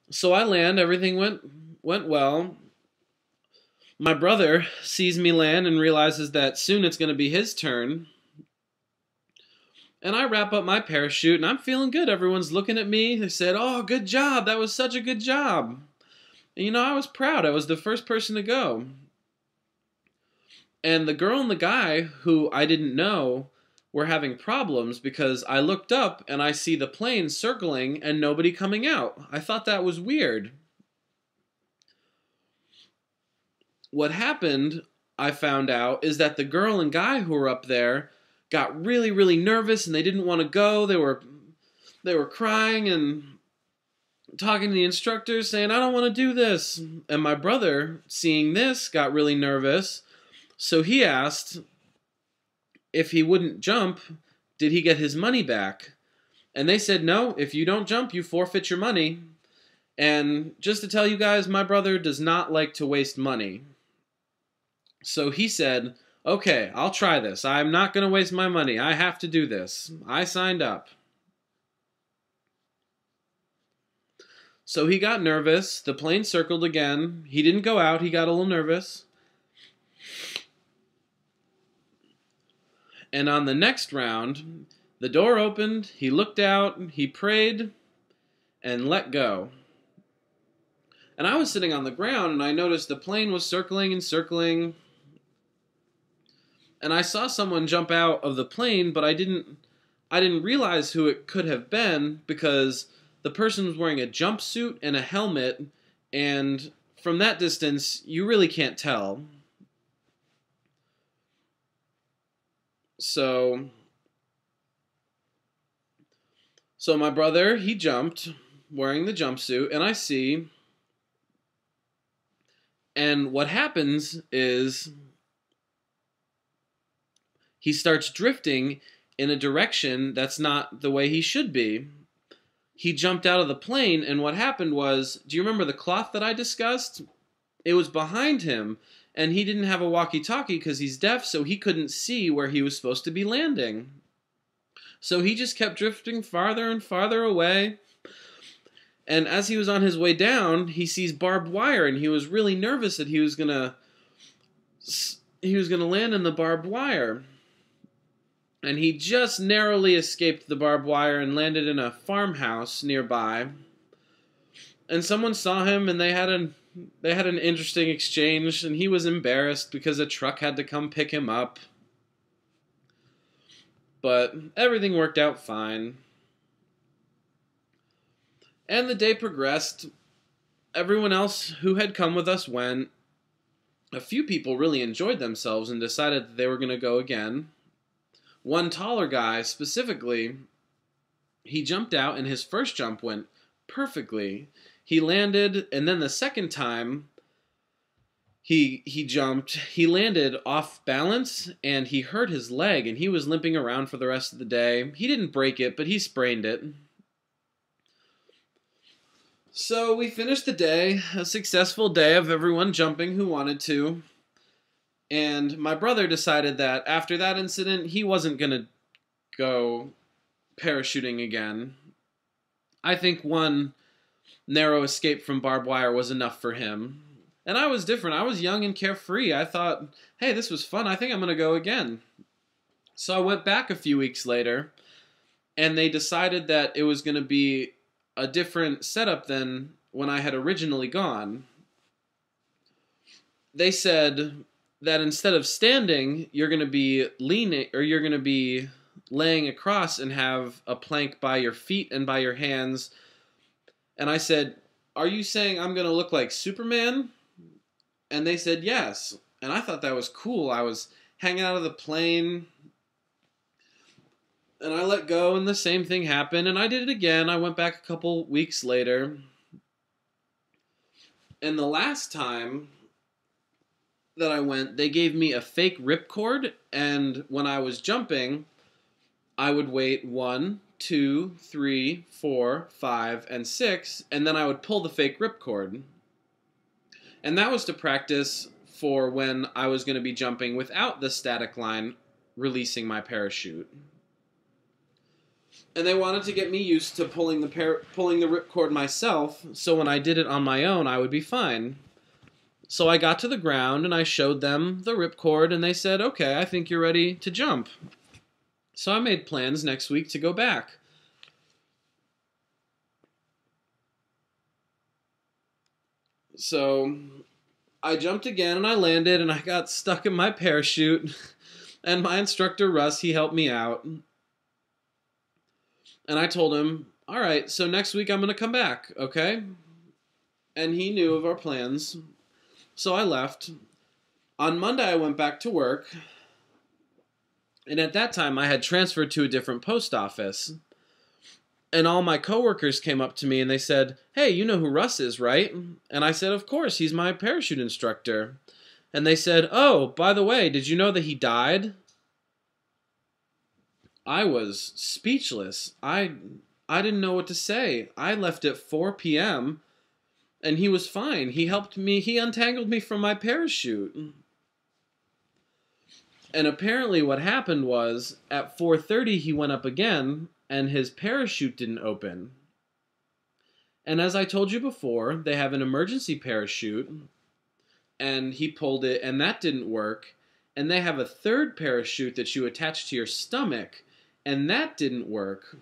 So I land, everything went well. My brother sees me land and realizes that soon it's going to be his turn. And I wrap up my parachute and I'm feeling good. Everyone's looking at me. They said, "Oh, good job. That was such a good job." And I was proud. I was the first person to go. And the girl and the guy who I didn't know were having problems because I looked up and I see the plane circling and nobody coming out. I thought that was weird. What happened, I found out, is that the girl and guy who were up there got really, really nervous and they didn't want to go. They were crying and talking to the instructors saying, "I don't want to do this." And my brother, seeing this, got really nervous. So he asked if he wouldn't jump, did he get his money back? And they said, "No, if you don't jump, you forfeit your money." And just to tell you guys, my brother does not like to waste money. So he said, "Okay, I'll try this. I'm not going to waste my money. I have to do this." I signed up. So he got nervous. The plane circled again. He didn't go out. He got a little nervous. And on the next round, the door opened. He looked out. He prayed and let go. And I was sitting on the ground and I noticed the plane was circling and circling. And I saw someone jump out of the plane, but I didn't realize who it could have been because the person was wearing a jumpsuit and a helmet, and from that distance, you really can't tell. So my brother, he jumped wearing the jumpsuit, and I see, and what happens is he starts drifting in a direction that's not the way he should be. He jumped out of the plane, and what happened was, do you remember the cloth that I discussed? It was behind him, and he didn't have a walkie-talkie because he's deaf, so he couldn't see where he was supposed to be landing. So he just kept drifting farther and farther away, and as he was on his way down, he sees barbed wire, and he was really nervous that he was gonna land in the barbed wire. And he just narrowly escaped the barbed wire and landed in a farmhouse nearby. And someone saw him, and they had an interesting exchange, and he was embarrassed because a truck had to come pick him up. But everything worked out fine. And the day progressed. Everyone else who had come with us went. A few people really enjoyed themselves and decided that they were going to go again. One taller guy, specifically, he jumped out and his first jump went perfectly. He landed, and then the second time he jumped, he landed off balance and he hurt his leg and he was limping around for the rest of the day. He didn't break it, but he sprained it. So we finished the day, a successful day of everyone jumping who wanted to. And my brother decided that after that incident, he wasn't going to go parachuting again. I think one narrow escape from barbed wire was enough for him. And I was different. I was young and carefree. I thought, hey, this was fun. I think I'm going to go again. So I went back a few weeks later, and they decided that it was going to be a different setup than when I had originally gone. They said that instead of standing, you're going to be leaning, or you're going to be laying across and have a plank by your feet and by your hands. And I said, "Are you saying I'm going to look like Superman?" And they said yes. And I thought that was cool. I was hanging out of the plane, and I let go, and the same thing happened, and I did it again. I went back a couple weeks later. And the last time that I went, they gave me a fake ripcord, and when I was jumping, I would wait 1, 2, 3, 4, 5, and 6, and then I would pull the fake ripcord. And that was to practice for when I was going to be jumping without the static line releasing my parachute. And they wanted to get me used to pulling the ripcord myself, so when I did it on my own, I would be fine. So I got to the ground and I showed them the ripcord, and they said, "Okay, I think you're ready to jump." So I made plans next week to go back. So I jumped again and I landed and I got stuck in my parachute. And my instructor, Russ, he helped me out. And I told him, "All right, so next week I'm going to come back, okay?" And he knew of our plans. So I left. On Monday, I went back to work. And at that time, I had transferred to a different post office. And all my coworkers came up to me and they said, "Hey, you know who Russ is, right?" And I said, "Of course, he's my parachute instructor." And they said, "Oh, by the way, did you know that he died?" I was speechless. I didn't know what to say. I left at 4 p.m. and he was fine. He helped me. He untangled me from my parachute. And apparently what happened was at 4:30 he went up again and his parachute didn't open. And as I told you before, they have an emergency parachute, and he pulled it and that didn't work. And they have a third parachute that you attach to your stomach, and that didn't work.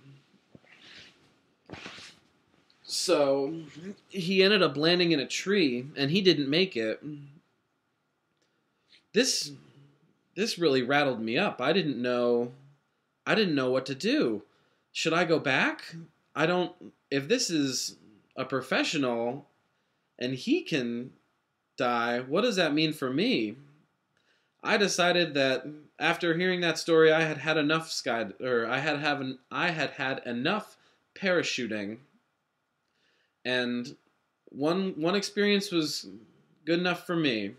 So he ended up landing in a tree and he didn't make it. This really rattled me up. I didn't know what to do. Should I go back? If this is a professional and he can die, what does that mean for me? I decided that after hearing that story, I had had enough enough parachuting, and one experience was good enough for me.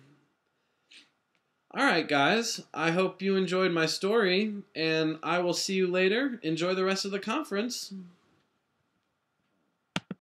All right, guys, I hope you enjoyed my story, and I will see you later. Enjoy the rest of the conference.